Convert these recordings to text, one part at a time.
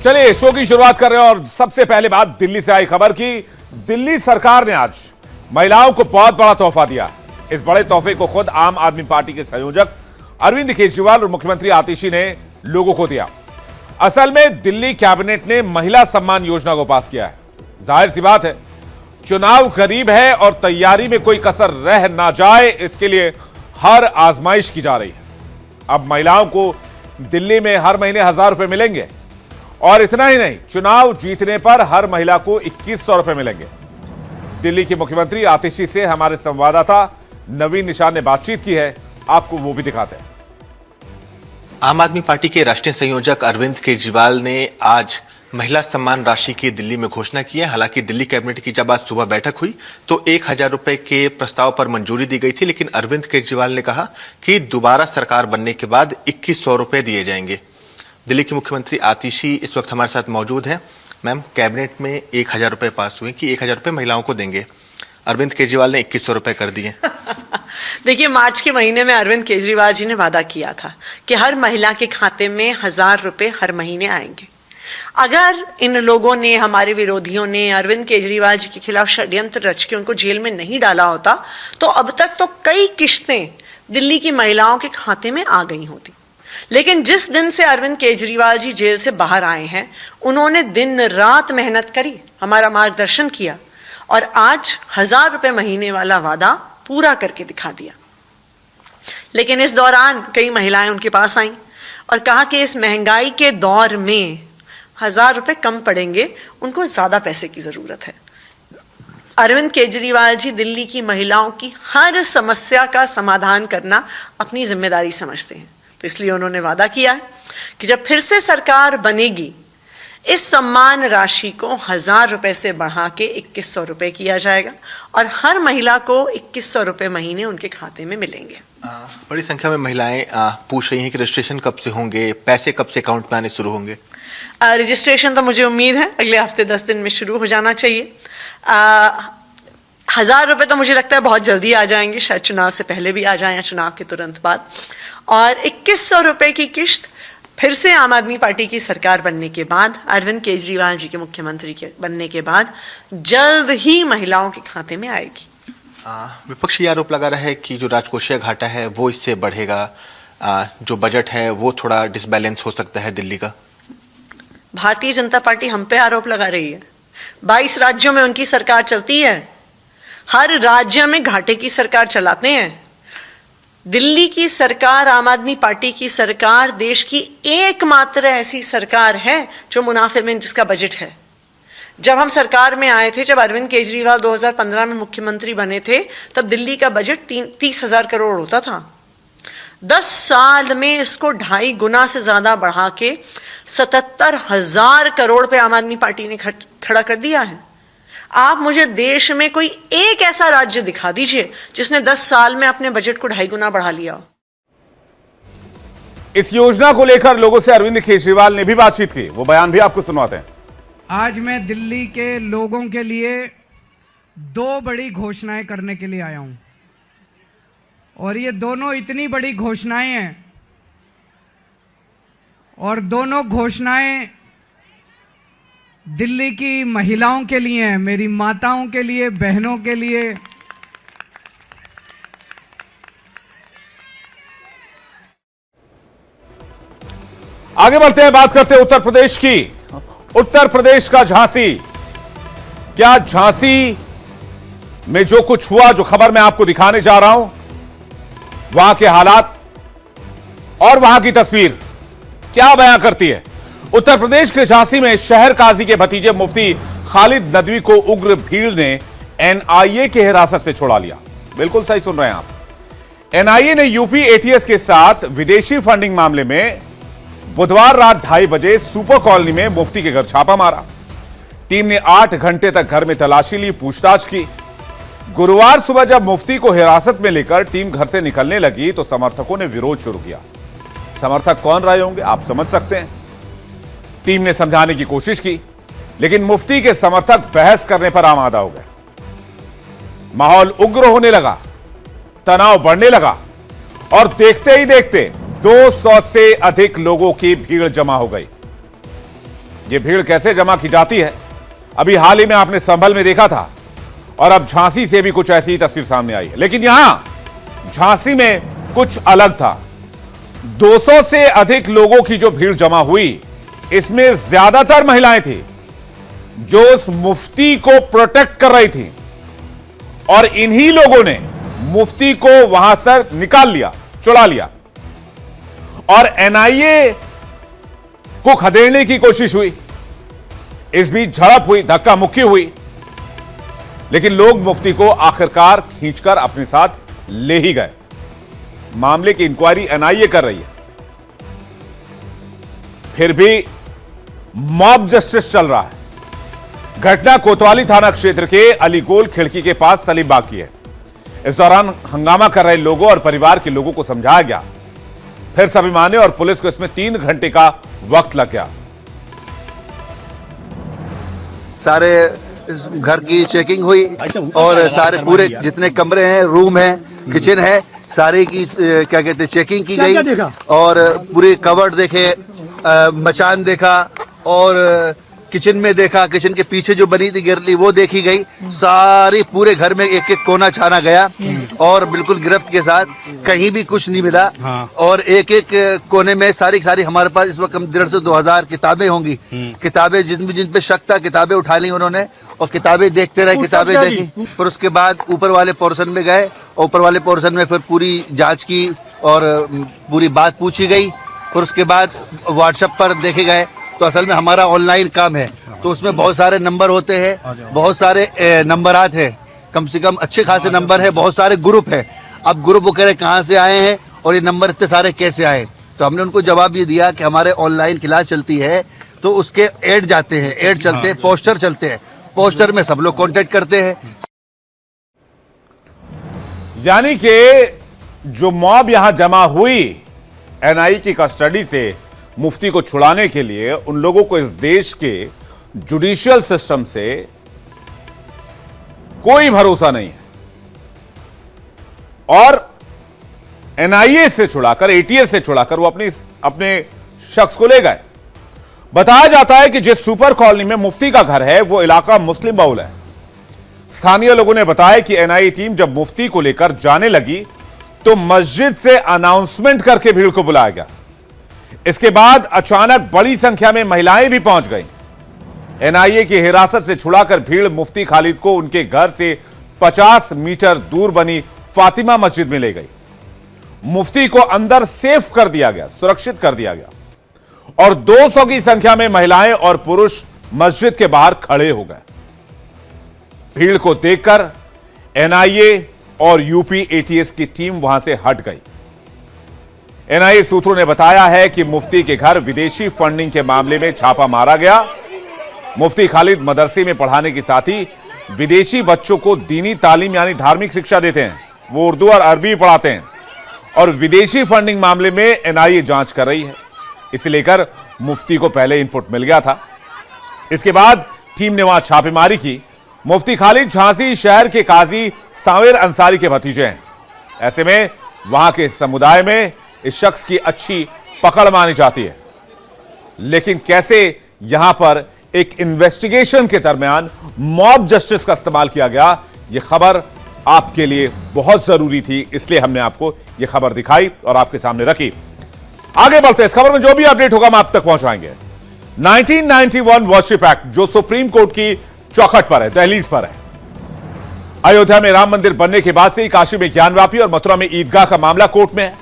चलिए शो की शुरुआत कर रहे हैं और सबसे पहले बात दिल्ली से आई खबर की। दिल्ली सरकार ने आज महिलाओं को बहुत बड़ा तोहफा दिया। इस बड़े तोहफे को खुद आम आदमी पार्टी के संयोजक अरविंद केजरीवाल और मुख्यमंत्री आतिशी ने लोगों को दिया। असल में दिल्ली कैबिनेट ने महिला सम्मान योजना को पास किया है। जाहिर सी बात है, चुनाव करीब है और तैयारी में कोई कसर रह ना जाए, इसके लिए हर आजमाइश की जा रही है। अब महिलाओं को दिल्ली में हर महीने 1000 रुपए मिलेंगे और इतना ही नहीं, चुनाव जीतने पर हर महिला को 2100 रुपए मिलेंगे। दिल्ली के मुख्यमंत्री आतिशी से हमारे संवाददाता नवीन निशान ने बातचीत की है, आपको वो भी दिखाते हैं। आम आदमी पार्टी के राष्ट्रीय संयोजक अरविंद केजरीवाल ने आज महिला सम्मान राशि की दिल्ली में घोषणा की है। हालांकि दिल्ली कैबिनेट की जब आज सुबह बैठक हुई तो 1000 रुपए के प्रस्ताव पर मंजूरी दी गई थी, लेकिन अरविंद केजरीवाल ने कहा कि दोबारा सरकार बनने के बाद 2100 रुपए दिए जाएंगे। दिल्ली के मुख्यमंत्री आतिशी इस वक्त हमारे साथ मौजूद हैं। मैम, कैबिनेट में 1000 रुपए पास हुए कि 1000 रुपए महिलाओं को देंगे, अरविंद केजरीवाल ने 2100 रुपए कर दिए। देखिए, मार्च के महीने में अरविंद केजरीवाल जी ने वादा किया था कि हर महिला के खाते में 1000 रुपए हर महीने आएंगे। अगर इन लोगों ने, हमारे विरोधियों ने अरविंद केजरीवाल जी के खिलाफ षड्यंत्र रच के उनको जेल में नहीं डाला होता तो अब तक तो कई किश्तें दिल्ली की महिलाओं के खाते में आ गई होती। लेकिन जिस दिन से अरविंद केजरीवाल जी जेल से बाहर आए हैं, उन्होंने दिन रात मेहनत करी, हमारा मार्गदर्शन किया और आज 1000 रुपए महीने वाला वादा पूरा करके दिखा दिया। लेकिन इस दौरान कई महिलाएं उनके पास आईं और कहा कि इस महंगाई के दौर में 1000 रुपए कम पड़ेंगे, उनको ज्यादा पैसे की जरूरत है। अरविंद केजरीवाल जी दिल्ली की महिलाओं की हर समस्या का समाधान करना अपनी जिम्मेदारी समझते हैं, तो इसलिए उन्होंने वादा किया है कि जब फिर से सरकार बनेगी, इस सम्मान राशि को 1000 रुपए से बढ़ा के 2100 रुपए किया जाएगा और हर महिला को 2100 रुपए महीने उनके खाते में मिलेंगे। बड़ी संख्या में महिलाएं पूछ रही हैं कि रजिस्ट्रेशन कब से होंगे, पैसे कब से अकाउंट में आने शुरू होंगे। रजिस्ट्रेशन तो मुझे उम्मीद है अगले हफ्ते 10 दिन में शुरू हो जाना चाहिए। 1000 रुपए तो मुझे लगता है बहुत जल्दी आ जाएंगे, शायद चुनाव से पहले भी आ जाए या चुनाव के तुरंत बाद। और 2100 रुपए की किश्त फिर से आम आदमी पार्टी की सरकार बनने के बाद, अरविंद केजरीवाल जी के मुख्यमंत्री के बनने के बाद जल्द ही महिलाओं के खाते में आएगी। विपक्ष ये आरोप लगा रहा है कि जो राजकोषीय घाटा है वो इससे बढ़ेगा, जो बजट है वो थोड़ा डिसबैलेंस हो सकता है दिल्ली का। भारतीय जनता पार्टी हम पे आरोप लगा रही है। 22 राज्यों में उनकी सरकार चलती है, हर राज्य में घाटे की सरकार चलाते हैं। दिल्ली की सरकार, आम आदमी पार्टी की सरकार, देश की एकमात्र ऐसी सरकार है जो मुनाफे में जिसका बजट है। जब हम सरकार में आए थे, जब अरविंद केजरीवाल 2015 में मुख्यमंत्री बने थे, तब दिल्ली का बजट 30,000 करोड़ होता था। 10 साल में इसको 2.5 गुना से ज्यादा बढ़ा के 77,000 करोड़ पे आम आदमी पार्टी ने खड़ा कर दिया है। आप मुझे देश में कोई एक ऐसा राज्य दिखा दीजिए जिसने 10 साल में अपने बजट को 2.5 गुना बढ़ा लिया। इस योजना को लेकर लोगों से अरविंद केजरीवाल ने भी बातचीत की, वो बयान भी आपको सुनवाते हैं। आज मैं दिल्ली के लोगों के लिए 2 बड़ी घोषणाएं करने के लिए आया हूं और ये दोनों इतनी बड़ी घोषणाएं हैं और दोनों घोषणाएं दिल्ली की महिलाओं के लिए हैं, मेरी माताओं के लिए, बहनों के लिए। आगे बढ़ते हैं, बात करते हैं उत्तर प्रदेश की। उत्तर प्रदेश का झांसी, क्या झांसी में जो कुछ हुआ, जो खबर मैं आपको दिखाने जा रहा हूं, वहां के हालात और वहां की तस्वीर क्या बयां करती है। उत्तर प्रदेश के झांसी में शहर काजी के भतीजे मुफ्ती खालिद नदवी को उग्र भीड़ ने एनआईए की हिरासत से छुड़ा लिया। बिल्कुल सही सुन रहे हैं आप। एनआईए ने यूपी एटीएस के साथ विदेशी फंडिंग मामले में बुधवार रात 2:30 बजे सुपर कॉलोनी में मुफ्ती के घर छापा मारा। टीम ने 8 घंटे तक घर में तलाशी ली, पूछताछ की। गुरुवार सुबह जब मुफ्ती को हिरासत में लेकर टीम घर से निकलने लगी तो समर्थकों ने विरोध शुरू किया। समर्थक कौन रहे होंगे आप समझ सकते हैं। टीम ने समझाने की कोशिश की, लेकिन मुफ्ती के समर्थक बहस करने पर आमादा हो गए। माहौल उग्र होने लगा, तनाव बढ़ने लगा और देखते ही देखते 200 से अधिक लोगों की भीड़ जमा हो गई। ये भीड़ कैसे जमा की जाती है अभी हाल ही में आपने संभल में देखा था, और अब झांसी से भी कुछ ऐसी ही तस्वीर सामने आई है। लेकिन यहां झांसी में कुछ अलग था। 200 से अधिक लोगों की जो भीड़ जमा हुई, इसमें ज्यादातर महिलाएं थी जो उस मुफ्ती को प्रोटेक्ट कर रही थी, और इन्हीं लोगों ने मुफ्ती को वहां से निकाल लिया, चुरा लिया, और एनआईए को खदेड़ने की कोशिश हुई। इस बीच झड़प हुई, धक्का मुक्की हुई, लेकिन लोग मुफ्ती को आखिरकार खींचकर अपने साथ ले ही गए। मामले की इंक्वायरी एनआईए कर रही है, फिर भी मॉब जस्टिस चल रहा है। घटना कोतवाली थाना क्षेत्र के अलीगोल खिड़की के पास सलीमबाग की है। इस दौरान हंगामा कर रहे लोगों और परिवार के लोगों को समझाया गया, फिर सभी माने और पुलिस को इसमें 3 घंटे का वक्त लग गया। सारे घर की चेकिंग हुई और सारे पूरे जितने कमरे हैं, रूम है, किचन है, सारे की क्या कहते हैं चेकिंग की गई, और पूरे कवर्ड देखे, मचान देखा, और किचन में देखा, किचन के पीछे जो बनी थी गिरली वो देखी गई। सारी पूरे घर में एक एक कोना छाना गया और बिल्कुल गिरफ्त के साथ, कहीं भी कुछ नहीं मिला। और एक एक कोने में सारी हमारे पास इस वक्त 1,500 से 2,000 किताबें होंगी। किताबें जिन पे शक था, किताबें उठा ली उन्होंने और किताबें देखते रहे, किताबें देखी। फिर उसके बाद ऊपर वाले पोर्शन में गए, ऊपर वाले पोर्शन में फिर पूरी जांच की और पूरी बात पूछी गई। फिर उसके बाद व्हाट्सएप पर देखे गए, तो असल में हमारा ऑनलाइन काम है, तो उसमें बहुत सारे नंबर होते हैं, बहुत सारे नंबरात है, कम से कम अच्छे खासे नंबर है, बहुत सारे ग्रुप है। अब ग्रुप वगैरह कहाँ से आए हैं और ये नंबर इतने सारे कैसे आए, तो हमने उनको जवाब ये दिया कि हमारे ऑनलाइन क्लास चलती है, तो उसके ऐड जाते हैं, ऐड चलते हैं, पोस्टर चलते हैं, पोस्टर में सब लोग कॉन्टेक्ट करते हैं। यानी कि जो मॉब यहां जमा हुई एनआई की कस्टडी से मुफ्ती को छुड़ाने के लिए, उन लोगों को इस देश के जुडिशियल सिस्टम से कोई भरोसा नहीं है, और एनआईए से छुड़ाकर, एटीएस से छुड़ाकर वो अपने शख्स को ले गए। बताया जाता है कि जिस सुपर कॉलोनी में मुफ्ती का घर है वो इलाका मुस्लिम बहुल है। स्थानीय लोगों ने बताया कि एनआईए टीम जब मुफ्ती को लेकर जाने लगी तो मस्जिद से अनाउंसमेंट करके भीड़ को बुलाया गया। इसके बाद अचानक बड़ी संख्या में महिलाएं भी पहुंच गईं। एनआईए की हिरासत से छुड़ाकर भीड़ मुफ्ती खालिद को उनके घर से 50 मीटर दूर बनी फातिमा मस्जिद में ले गई। मुफ्ती को अंदर सेफ कर दिया गया, सुरक्षित कर दिया गया, और 200 की संख्या में महिलाएं और पुरुष मस्जिद के बाहर खड़े हो गए। भीड़ को देखकर एनआईए और यूपी एटीएस की टीम वहां से हट गई। एनआईए सूत्रों ने बताया है कि मुफ्ती के घर विदेशी फंडिंग के मामले में छापा मारा गया। मुफ्ती खालिद मदरसे में पढ़ाने के साथ ही विदेशी बच्चों को दीनी तालीम यानी धार्मिक शिक्षा देते हैं। वो उर्दू और अरबी पढ़ाते हैं, और विदेशी फंडिंग मामले में एनआईए जांच कर रही है। इसे लेकर मुफ्ती को पहले इनपुट मिल गया था। इसके बाद टीम ने वहां छापेमारी की। मुफ्ती खालिद झांसी शहर के काजी सावेर अंसारी के भतीजे हैं। ऐसे में वहां के समुदाय में इस शख्स की अच्छी पकड़ मानी जाती है। लेकिन कैसे यहां पर एक इन्वेस्टिगेशन के दरमियान मॉब जस्टिस का इस्तेमाल किया गया, यह खबर आपके लिए बहुत जरूरी थी, इसलिए हमने आपको यह खबर दिखाई और आपके सामने रखी। आगे बढ़ते हैं, इस खबर में जो भी अपडेट होगा हम आप तक पहुंचाएंगे। 1991 वर्शिप एक्ट जो सुप्रीम कोर्ट की चौखट पर है, दहलीज पर है। अयोध्या में राम मंदिर बनने के बाद से ही काशी में ज्ञानवापी और मथुरा में ईदगाह का मामला कोर्ट में है,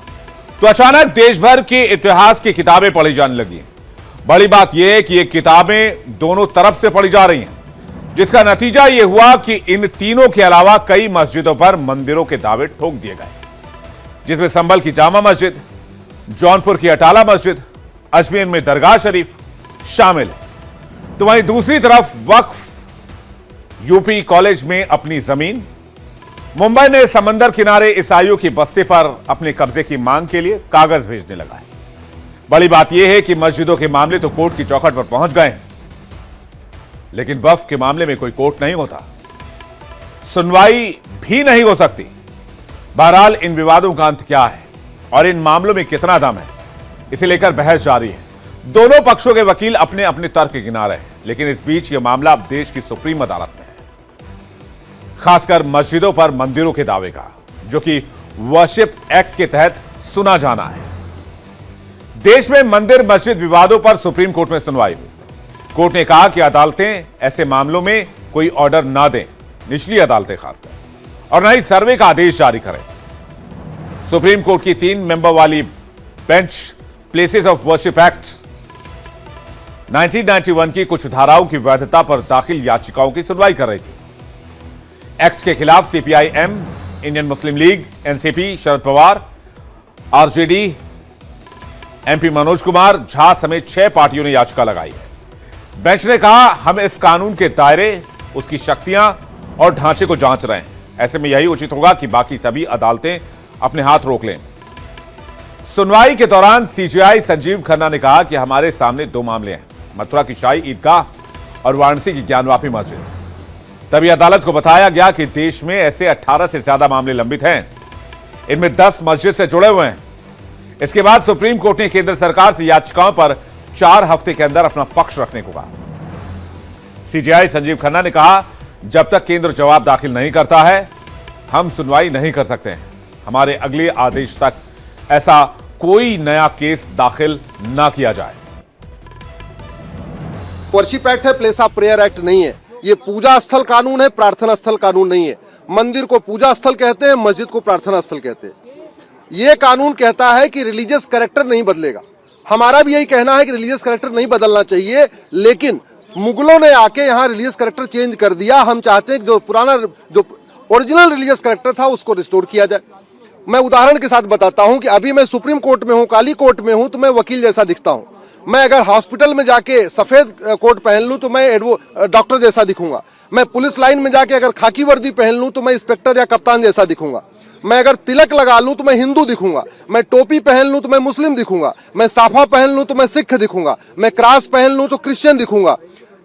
तो अचानक देश भर के इतिहास की किताबें पढ़ी जाने लगी। बड़ी बात यह है कि ये किताबें दोनों तरफ से पढ़ी जा रही हैं, जिसका नतीजा यह हुआ कि इन तीनों के अलावा कई मस्जिदों पर मंदिरों के दावे ठोक दिए गए, जिसमें संभल की जामा मस्जिद, जौनपुर की अटाला मस्जिद, अजमेर में दरगाह शरीफ शामिल है। तो वहीं दूसरी तरफ वक्फ यूपी कॉलेज में अपनी जमीन, मुंबई ने समंदर किनारे ईसाइयों की बस्ती पर अपने कब्जे की मांग के लिए कागज भेजने लगा है। बड़ी बात यह है कि मस्जिदों के मामले तो कोर्ट की चौखट पर पहुंच गए हैं, लेकिन वक्फ के मामले में कोई कोर्ट नहीं होता, सुनवाई भी नहीं हो सकती। बहरहाल इन विवादों का अंत क्या है और इन मामलों में कितना दम है, इसे लेकर बहस जारी है। दोनों पक्षों के वकील अपने अपने तर्क के किनारे हैं, लेकिन इस बीच यह मामला अब देश की सुप्रीम अदालत में है, खासकर मस्जिदों पर मंदिरों के दावे का, जो कि वर्शिप एक्ट के तहत सुना जाना है। देश में मंदिर मस्जिद विवादों पर सुप्रीम कोर्ट में सुनवाई हुई। कोर्ट ने कहा कि अदालतें ऐसे मामलों में कोई ऑर्डर ना दें, निचली अदालतें खासकर, और न ही सर्वे का आदेश जारी करें। सुप्रीम कोर्ट की 3 मेंबर वाली bench places of worship act 1991 की कुछ धाराओं की वैधता पर दाखिल याचिकाओं की सुनवाई कर रही थी। एक्ट के खिलाफ CPI M, Indian Muslim League, NCP, Sharad Pawar, RJD, MP Manoj Kumar Jha समेत 6 पार्टियों ने याचिका लगाई है। बेंच ने कहा, हम इस कानून के दायरे, उसकी शक्तियां और ढांचे को जांच रहे हैं। ऐसे में यही उचित होगा कि बाकी सभी अदालतें अपने हाथ रोक लें। सुनवाई के दौरान सीजेआई संजीव खन्ना ने कहा कि हमारे सामने 2 मामले हैं, मथुरा की शाही ईदगाह और वाराणसी की ज्ञानवापी मस्जिद। तभी अदालत को बताया गया कि देश में ऐसे 18 से ज्यादा मामले लंबित हैं, इनमें 10 मस्जिद से जुड़े हुए हैं। इसके बाद सुप्रीम कोर्ट ने केंद्र सरकार से याचिकाओं पर 4 हफ्ते के अंदर अपना पक्ष रखने को कहा। सीजेआई संजीव खन्ना ने कहा, जब तक केंद्र जवाब दाखिल नहीं करता है, हम सुनवाई नहीं कर सकते हैं। हमारे अगले आदेश तक ऐसा कोई नया केस दाखिल ना किया जाए। वर्शिप एक्ट है, प्लेस ऑफ प्रेयर एक्ट नहीं है। ये पूजा स्थल कानून है, प्रार्थना स्थल कानून नहीं है। मंदिर को पूजा स्थल कहते हैं, मस्जिद को प्रार्थना स्थल कहते हैं। ये कानून कहता है कि रिलीजियस कैरेक्टर नहीं बदलेगा। हमारा भी यही कहना है कि रिलीजियस कैरेक्टर नहीं बदलना चाहिए, लेकिन मुगलों ने आके यहाँ रिलीजियस कैरेक्टर चेंज कर दिया। हम चाहते हैं कि जो पुराना, जो ओरिजिनल रिलीजियस कैरेक्टर था, उसको रिस्टोर किया जाए। मैं उदाहरण के साथ बताता हूं कि अभी मैं सुप्रीम कोर्ट में हूं, काली कोर्ट में हूं, तो मैं वकील जैसा दिखता हूं। मैं अगर हॉस्पिटल में जाके सफेद कोट पहन लूं तो मैं डॉक्टर जैसा दिखूंगा। मैं पुलिस लाइन में जाके अगर खाकी वर्दी पहन लूं तो मैं इंस्पेक्टर या कप्तान जैसा दिखूंगा। मैं अगर तिलक लगा लूं तो मैं हिंदू दिखूंगा। मैं टोपी पहन लूं तो मैं मुस्लिम दिखूंगा। मैं साफा पहन लूं तो मैं सिख दिखूंगा। मैं क्रॉस पहन लूं तो क्रिश्चियन दिखूंगा।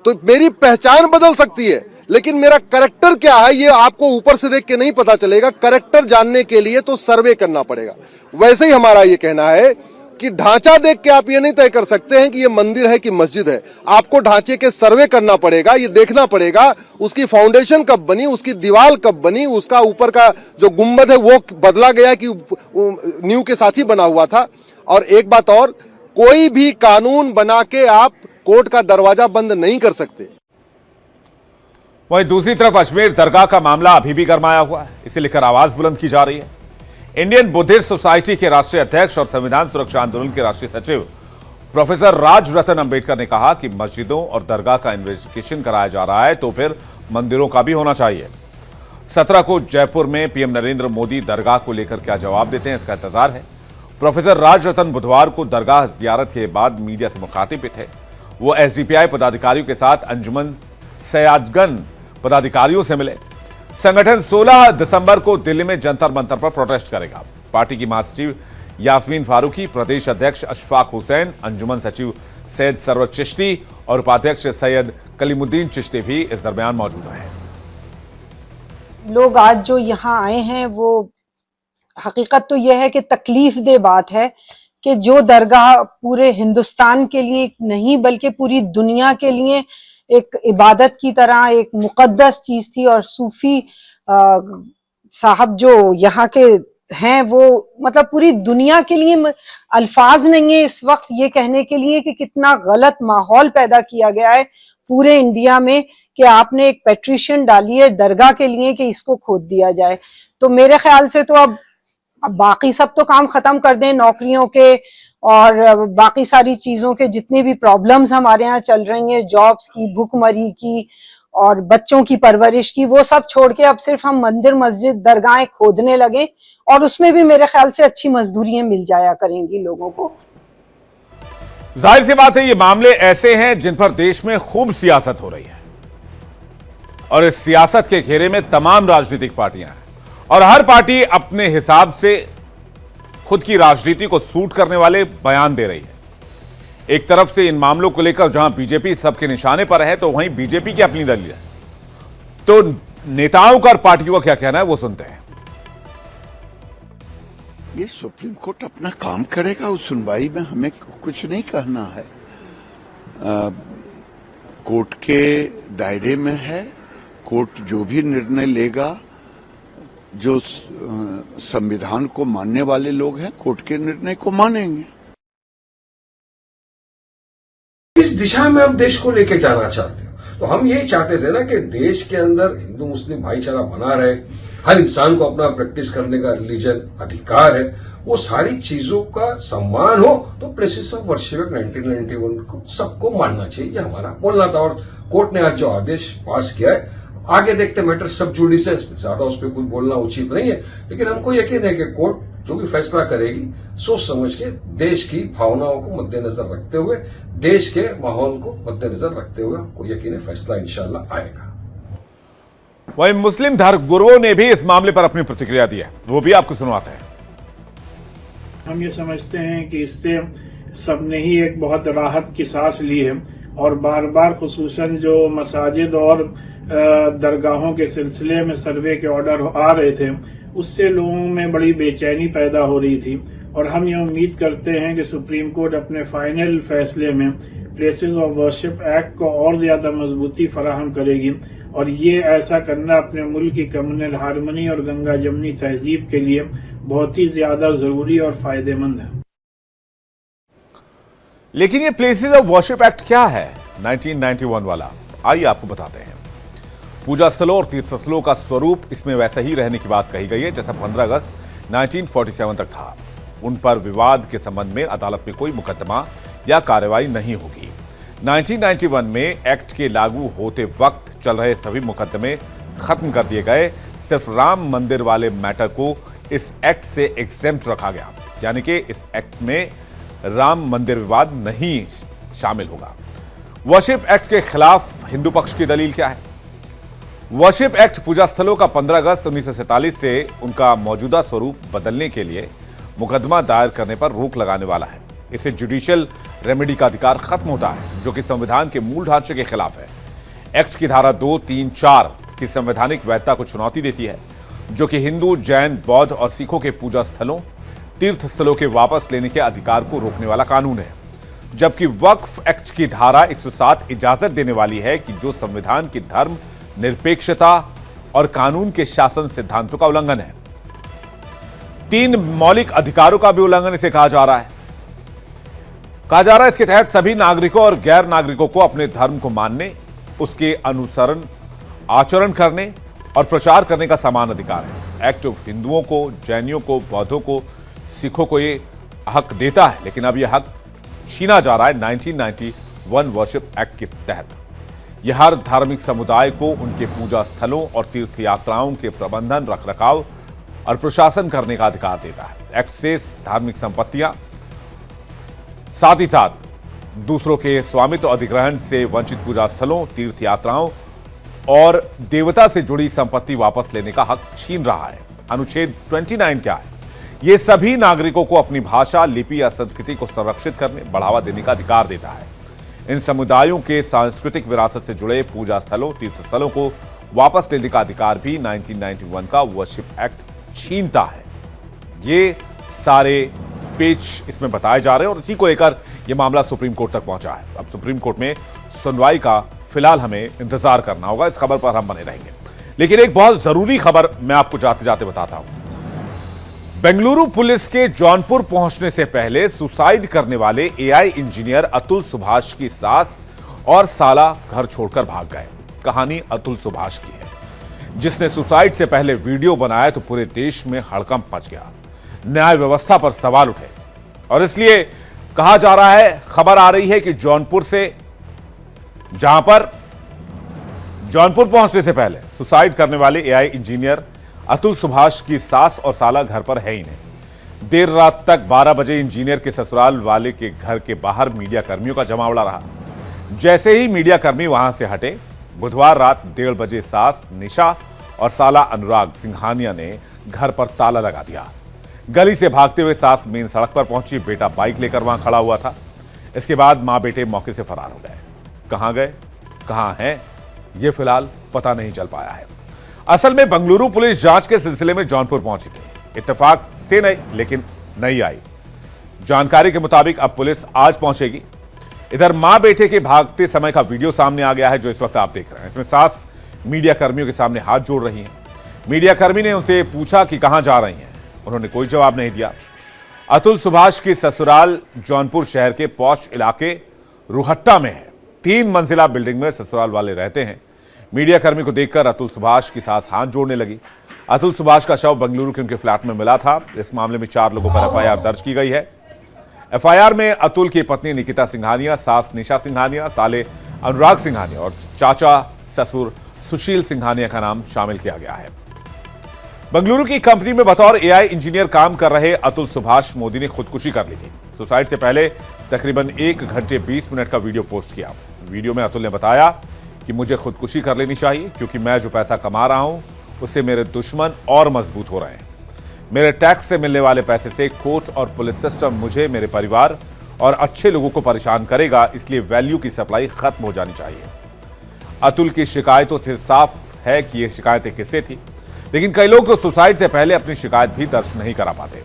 तो मेरी पहचान बदल सकती है, लेकिन मेरा कैरेक्टर क्या है ये आपको ऊपर से देख के नहीं पता चलेगा। कैरेक्टर जानने के लिए तो सर्वे करना पड़ेगा। वैसे ही हमारा ये कहना है कि ढांचा देख के आप ये नहीं तय कर सकते हैं कि ये मंदिर है कि मस्जिद है। आपको ढांचे के सर्वे करना पड़ेगा, ये देखना पड़ेगा उसकी फाउंडेशन कब बनी, उसकी दीवार कब बनी, उसका ऊपर का जो गुंबद है वो बदला गया कि नींव के साथ ही बना हुआ था। और एक बात और, कोई भी कानून बना के आप कोर्ट का दरवाजा बंद नहीं कर सकते। वहीं दूसरी तरफ अजमेर दरगाह का मामला अभी भी गरमाया हुआ है। इसे लेकर आवाज बुलंद की जा रही है। इंडियन बुद्धिस्ट सोसाइटी के राष्ट्रीय अध्यक्ष और संविधान सुरक्षा आंदोलन के राष्ट्रीय सचिव प्रोफेसर राजरतन अंबेडकर ने कहा कि मस्जिदों और दरगाह का इन्वेस्टिगेशन कराया जा रहा है तो फिर मंदिरों का भी होना चाहिए। 17 को जयपुर में पीएम नरेंद्र मोदी दरगाह को लेकर क्या जवाब देते हैं, इसका इंतजार है। प्रोफेसर राजरतन बुधवार को दरगाह जियारत के बाद मीडिया से मुखातिब थे। वो एसडीपीआई पदाधिकारियों के साथ अंजुमन सयाजगन पदाधिकारियों से मिले। संगठन 16 दिसंबर को दिल्ली में जंतर मंतर पर प्रोटेस्ट करेगा। पार्टी की महासचिव यास्मीन फारूकी, प्रदेश अध्यक्ष अशफाक हुसैन, अंजुमन सचिव सैयद सरवर चिश्ती और उपाध्यक्ष सैयद कलीमुद्दीन चिश्ती भी इस दरमियान मौजूद रहे। लोग आज जो यहाँ आए हैं वो हकीकत तो यह है कि तकलीफ दे बात है कि जो दरगाह पूरे हिंदुस्तान के लिए नहीं बल्कि पूरी दुनिया के लिए एक इबादत की तरह एक मुकद्दस चीज थी, और सूफी साहब जो यहाँ के हैं वो मतलब पूरी दुनिया के लिए अल्फाज नहीं है इस वक्त ये कहने के लिए कि कितना गलत माहौल पैदा किया गया है पूरे इंडिया में कि आपने एक पेटिशन डाली है दरगाह के लिए कि इसको खोद दिया जाए। तो मेरे ख्याल से तो अब बाकी सब तो काम खत्म कर दें, नौकरियों के और बाकी सारी चीजों के जितने भी प्रॉब्लम्स हमारे यहाँ चल रही हैं, जॉब्स की, भूखमरी की और बच्चों की परवरिश की, वो सब छोड़ के अब सिर्फ हम मंदिर मस्जिद दरगाहें खोदने लगे, और उसमें भी मेरे ख्याल से अच्छी मजदूरियां मिल जाया करेंगी लोगों को। जाहिर सी बात है ये मामले ऐसे हैं जिन पर देश में खूब सियासत हो रही है, और इस सियासत के घेरे में तमाम राजनीतिक पार्टियां हैं, और हर पार्टी अपने हिसाब से खुद की राजनीति को सूट करने वाले बयान दे रही है। एक तरफ से इन मामलों को लेकर जहां बीजेपी सबके निशाने पर है, तो वहीं बीजेपी की अपनी दलील है। तो नेताओं का और पार्टियों का क्या कहना है वो सुनते हैं। ये सुप्रीम कोर्ट अपना काम करेगा, उस सुनवाई में हमें कुछ नहीं कहना है। कोर्ट के दायरे में है। कोर्ट जो भी निर्णय लेगा, जो संविधान को मानने वाले लोग हैं कोर्ट के निर्णय को मानेंगे। किस दिशा में हम देश को लेके जाना चाहते हो? तो हम यही चाहते थे ना कि देश के अंदर हिंदू मुस्लिम भाईचारा बना रहे, हर इंसान को अपना प्रैक्टिस करने का रिलीजन अधिकार है, वो सारी चीजों का सम्मान हो। तो प्लेसेस ऑफ वर्शिप 1991 को सबको मानना चाहिए, ये हमारा बोलना था। और कोर्ट ने आज जो आदेश पास किया है, आगे देखते मैटर सब जुडिशियल, ज्यादा उस पर कुछ बोलना उचित नहीं है, लेकिन हमको यकीन है कि कोर्ट जो भी फैसला करेगी सोच समझ के, देश की भावनाओं को मद्देनजर रखते हुए, देश के माहौल को मद्देनजर रखते हुए हमको यकीन है फैसला इंशाल्लाह आएगा। वहीं मुस्लिम धर्म गुरुओं ने भी इस मामले पर अपनी प्रतिक्रिया दी है, वो भी आपको सुनवाते हैं। हम ये समझते हैं कि इससे सबने ही एक बहुत राहत की सांस ली है, और बार बार खुसूसन जो मसाजिद और दरगाहों के सिलसिले में सर्वे के ऑर्डर आ रहे थे, उससे लोगों में बड़ी बेचैनी पैदा हो रही थी। और हम ये उम्मीद करते हैं कि सुप्रीम कोर्ट अपने फाइनल फैसले में प्लेसेस ऑफ वर्शिप एक्ट को और ज्यादा मजबूती फराहम करेगी, और ये ऐसा करना अपने मुल्क की कम्युनल हारमोनी और गंगा जमनी तहजीब के लिए बहुत ही ज्यादा जरूरी और फायदेमंद है। लेकिन ये प्लेसेस ऑफ वर्शिप एक्ट क्या है 1991 वाला, आइए आपको बताते हैं। पूजा स्थलों और तीर्थ स्थलों का स्वरूप इसमें वैसा ही रहने की बात कही गई है जैसा 15 अगस्त 1947 तक था। उन पर विवाद के संबंध में अदालत में कोई मुकदमा या कार्रवाई नहीं होगी। 1991 में एक्ट के लागू होते वक्त चल रहे सभी मुकदमे खत्म कर दिए गए। सिर्फ राम मंदिर वाले मैटर को इस एक्ट से एग्जेम्प्ट रखा गया, यानी कि इस एक्ट में राम मंदिर विवाद नहीं शामिल होगा। वर्शिप एक्ट के खिलाफ हिंदू पक्ष की दलील क्या है? वर्शिप एक्ट पूजा स्थलों का 15 अगस्त 1947 से उनका मौजूदा स्वरूप बदलने के लिए मुकदमा दायर करने पर रोक लगाने वाला है। इससे जुडिशियल रेमेडी का अधिकार खत्म होता है, जो कि संविधान के मूल ढांचे के खिलाफ है। एक्ट की धारा 2, 3, 4 की संवैधानिक वैधता को चुनौती देती है, जो कि हिंदू, जैन, बौद्ध और सिखों के पूजा स्थलों, तीर्थ स्थलों के वापस लेने के अधिकार को रोकने वाला कानून है। जबकि वक्फ एक्ट की धारा 107 इजाजत देने वाली है कि जो संविधान की धर्म निरपेक्षता और कानून के शासन सिद्धांतों का उल्लंघन है। 3 मौलिक अधिकारों का भी उल्लंघन इसे कहा जा रहा है। इसके तहत सभी नागरिकों और गैर नागरिकों को अपने धर्म को मानने, उसके अनुसरण, आचरण करने और प्रचार करने का समान अधिकार है। एक्ट हिंदुओं को, जैनियों को, बौद्धों को, सिखों को ये हक देता है, लेकिन अब यह हक छीना जा रहा है 1991 वर्शिप एक्ट के तहत। यह हर धार्मिक समुदाय को उनके पूजा स्थलों और तीर्थ यात्राओं के प्रबंधन, रखरखाव और प्रशासन करने का अधिकार देता है। एक्ट से धार्मिक संपत्तियां, साथ ही साथ दूसरों के स्वामित्व अधिग्रहण से वंचित पूजा स्थलों, तीर्थ यात्राओं और देवता से जुड़ी संपत्ति वापस लेने का हक छीन रहा है। अनुच्छेद 29 क्या है? यह सभी नागरिकों को अपनी भाषा, लिपि या संस्कृति को संरक्षित करने, बढ़ावा देने का अधिकार देता है। इन समुदायों के सांस्कृतिक विरासत से जुड़े पूजा स्थलों, तीर्थ स्थलों को वापस लेने का अधिकार भी 1991 का वर्शिप एक्ट छीनता है। ये सारे पेच इसमें बताए जा रहे हैं और इसी को लेकर यह मामला सुप्रीम कोर्ट तक पहुंचा है। अब सुप्रीम कोर्ट में सुनवाई का फिलहाल हमें इंतजार करना होगा। इस खबर पर हम बने रहेंगे, लेकिन एक बहुत जरूरी खबर मैं आपको जाते जाते बताता हूं। बेंगलुरु पुलिस के जौनपुर पहुंचने से पहले सुसाइड करने वाले एआई इंजीनियर अतुल सुभाष की सास और साला घर छोड़कर भाग गए। कहानी अतुल सुभाष की है, जिसने सुसाइड से पहले वीडियो बनाया तो पूरे देश में हड़कंप मच गया। न्याय व्यवस्था पर सवाल उठे और इसलिए कहा जा रहा है, खबर आ रही है कि जौनपुर पहुंचने से पहले सुसाइड करने वाले एआई इंजीनियर अतुल सुभाष की सास और साला घर पर है ही नहीं। देर रात तक 12 बजे इंजीनियर के ससुराल वाले के घर के बाहर मीडिया कर्मियों का जमावड़ा रहा। जैसे ही मीडिया कर्मी वहां से हटे, बुधवार रात 1:30 बजे सास निशा और साला अनुराग सिंघानिया ने घर पर ताला लगा दिया। गली से भागते हुए सास मेन सड़क पर पहुंची, बेटा बाइक लेकर वहां खड़ा हुआ था। इसके बाद मां बेटे मौके से फरार हो गए। कहां गए, कहां हैं, यह फिलहाल पता नहीं चल पाया है। असल में बेंगलुरु पुलिस जांच के सिलसिले में जौनपुर पहुंची थी। इत्तेफाक से नहीं, लेकिन नहीं आई। जानकारी के मुताबिक अब पुलिस आज पहुंचेगी। इधर मां बेटे के भागते समय का वीडियो सामने आ गया है, जो इस वक्त आप देख रहे हैं। इसमें सास मीडिया कर्मियों के सामने हाथ जोड़ रही हैं। मीडिया कर्मी ने उनसे पूछा कि कहां जा रही हैं। उन्होंने कोई जवाब नहीं दिया। अतुल सुभाष की ससुराल जौनपुर शहर के पौष इलाके रुहट्टा में है। 3 मंजिला बिल्डिंग में ससुराल वाले रहते हैं। मीडिया कर्मी को देखकर अतुल सुभाष की सास हाथ जोड़ने लगी। अतुल सुभाष का शव बेंगलुरु के उनके फ्लैट में मिला था। इस मामले में 4 लोगों पर एफआईआर दर्ज की गई है। एफआईआर में अतुल की पत्नी निकिता सिंघानिया, सास निशा सिंघानिया, साले अनुराग सिंघानिया और चाचा ससुर सुशील सिंघानिया का नाम शामिल किया गया है। बेंगलुरु की कंपनी में बतौर एआई इंजीनियर काम कर रहे अतुल सुभाष मोदी ने खुदकुशी कर ली थी। सुसाइड से पहले तकरीबन 1 घंटे 20 मिनट का वीडियो पोस्ट किया। वीडियो में अतुल ने बताया कि मुझे खुदकुशी कर लेनी चाहिए क्योंकि मैं जो पैसा कमा रहा हूं उससे मेरे दुश्मन और मजबूत हो रहे हैं। मेरे टैक्स से मिलने वाले पैसे से कोर्ट और पुलिस सिस्टम मुझे, मेरे परिवार और अच्छे लोगों को परेशान करेगा, इसलिए वैल्यू की सप्लाई खत्म हो जानी चाहिए। अतुल की शिकायतों से साफ है कि ये शिकायतें किससे थी, लेकिन कई लोग तो सुसाइड से पहले अपनी शिकायत भी दर्ज नहीं करा पाते।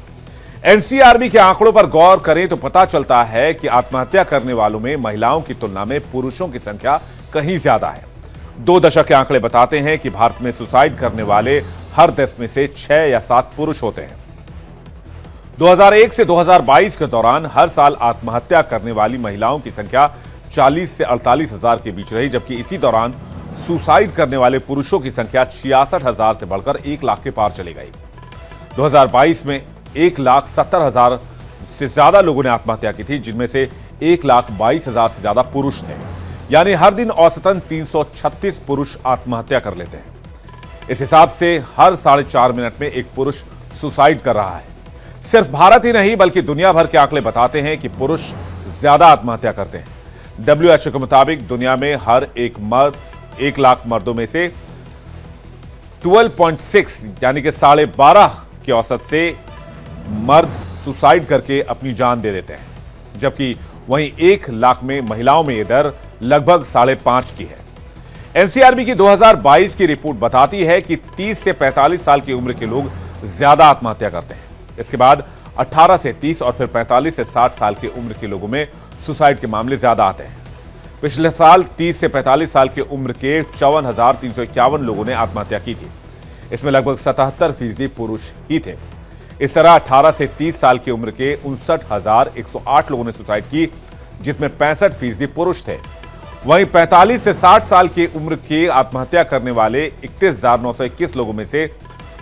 एनसीआरबी के आंकड़ों पर गौर करें तो पता चलता है कि आत्महत्या करने वालों में महिलाओं की तुलना में पुरुषों की संख्या कहीं ज्यादा है। 2 दशक के आंकड़े बताते हैं कि भारत में सुसाइड करने वाले हर 10 में से 6 या 7 पुरुष होते हैं। 2001 से 2022 के दौरान हर साल आत्महत्या करने वाली महिलाओं की संख्या 40 से 48 हजार के बीच रही, जबकि इसी दौरान सुसाइड करने वाले पुरुषों की संख्या 66,000 से बढ़कर 1 लाख के पार चली गई। 2022 में 1,70,000 से ज्यादा लोगों ने आत्महत्या की थी, जिनमें से 1,22,000 से ज्यादा पुरुष थे। यानी हर दिन औसतन 336 पुरुष आत्महत्या कर लेते हैं। इस हिसाब से हर 4.5 मिनट में एक पुरुष सुसाइड कर रहा है। सिर्फ भारत ही नहीं बल्कि दुनिया भर के आंकड़े बताते हैं कि पुरुष ज्यादा आत्महत्या करते हैं। WHO के मुताबिक दुनिया में हर 1 लाख मर्दों में से 12.6 यानी कि 12.5 के औसत से मर्द सुसाइड करके अपनी जान दे देते हैं, जबकि वहीं 1 लाख में महिलाओं में यह दर लगभग 5.5 की है। एनसीआरबी की 2022 की रिपोर्ट बताती है कि 30 से 45 साल की उम्र के लोग ज्यादा आत्महत्या करते हैं। इसके बाद 18 से 30 और फिर 45 से 60 साल की उम्र के लोगों में सुसाइड के मामले ज्यादा आते हैं। पिछले साल 30 से 45 साल की उम्र के 54,351 लोगों ने आत्महत्या की थी। इसमें लगभग 77% पुरुष ही थे। इस तरह 18 से 30 साल की उम्र के 59,108 लोगों ने सुसाइड की, जिसमें 65% पुरुष थे। वहीं 45 से 60 साल की उम्र के आत्महत्या करने वाले 31,921 लोगों में से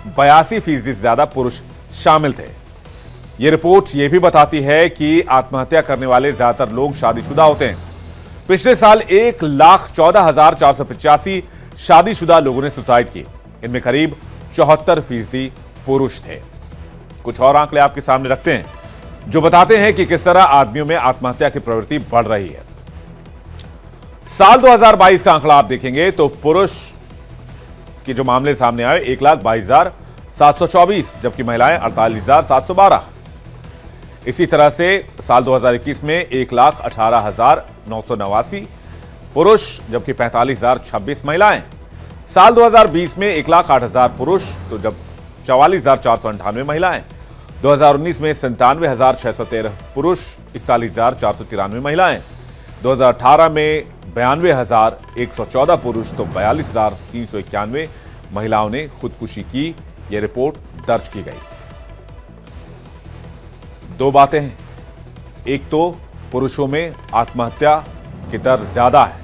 82% से ज्यादा पुरुष शामिल थे। यह रिपोर्ट यह भी बताती है कि आत्महत्या करने वाले ज्यादातर लोग शादीशुदा होते हैं। पिछले साल 1,14,485 शादीशुदा लोगों ने सुसाइड की। इनमें करीब 74% पुरुष थे। कुछ और आंकड़े आपके सामने रखते हैं जो बताते हैं कि किस तरह आदमियों में आत्महत्या की प्रवृत्ति बढ़ रही है। साल 2022 का आंकड़ा आप देखेंगे तो पुरुष के जो मामले सामने आए 1,22,724, जबकि महिलाएं 48,712। इसी तरह से साल 2021 में 1,18,989 पुरुष, जबकि 45,026 महिलाएं। साल 2020 में 1,08,000 पुरुष तो जब 44,498 महिलाएं। 2019 में 97,613 पुरुष, 41,493 महिलाएं। 2018 में 92,114 पुरुष तो 42,391 महिलाओं ने खुदकुशी की। यह रिपोर्ट दर्ज की गई। 2 बातें हैं। एक तो पुरुषों में आत्महत्या की दर ज्यादा है।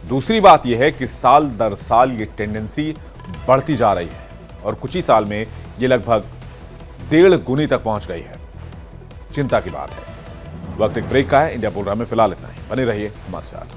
दूसरी बात यह है कि साल दर साल ये टेंडेंसी बढ़ती जा रही है और कुछ ही साल में ये लगभग 1.5 गुनी तक पहुंच गई है। चिंता की बात है। वक्त एक ब्रेक का है। इंडिया प्रोग्राम में फिलहाल इतना ही। बने रहिए हमारे साथ।